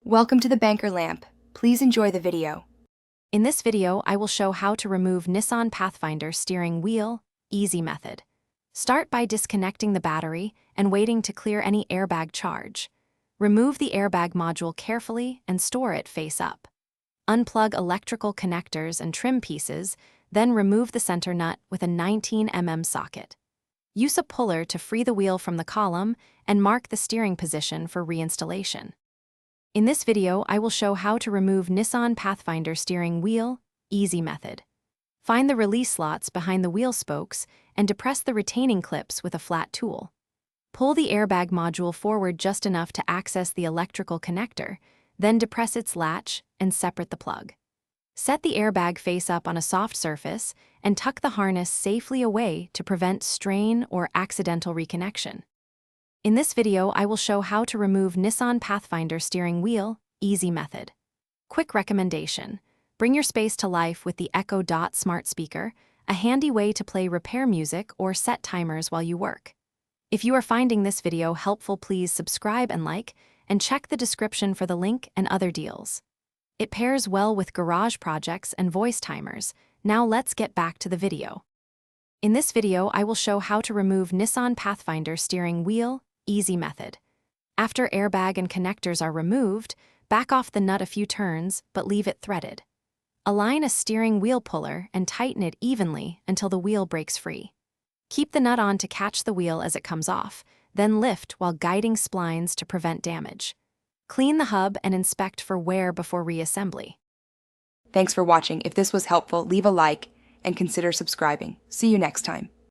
Welcome to the Banker Lamp. Please enjoy the video. In this video, I will show how to remove Nissan Pathfinder steering wheel, easy method. Start by disconnecting the battery and waiting to clear any airbag charge. Remove the airbag module carefully and store it face up. Unplug electrical connectors and trim pieces, then remove the center nut with a 19 mm socket. Use a puller to free the wheel from the column and mark the steering position for reinstallation. In this video, I will show how to remove Nissan Pathfinder steering wheel, easy method. Find the release slots behind the wheel spokes and depress the retaining clips with a flat tool. Pull the airbag module forward just enough to access the electrical connector, then depress its latch and separate the plug. Set the airbag face up on a soft surface and tuck the harness safely away to prevent strain or accidental reconnection. In this video, I will show how to remove Nissan Pathfinder steering wheel, easy method. Quick recommendation: bring your space to life with the Echo Dot smart speaker, a handy way to play repair music or set timers while you work. If you are finding this video helpful, please subscribe and like, and check the description for the link and other deals. It pairs well with garage projects and voice timers. Now let's get back to the video. In this video, I will show how to remove Nissan Pathfinder steering wheel, easy method. After airbag and connectors are removed, back off the nut a few turns, but leave it threaded. Align a steering wheel puller and tighten it evenly until the wheel breaks free. Keep the nut on to catch the wheel as it comes off, then lift while guiding splines to prevent damage. Clean the hub and inspect for wear before reassembly. Thanks for watching. If this was helpful, leave a like and consider subscribing. See you next time.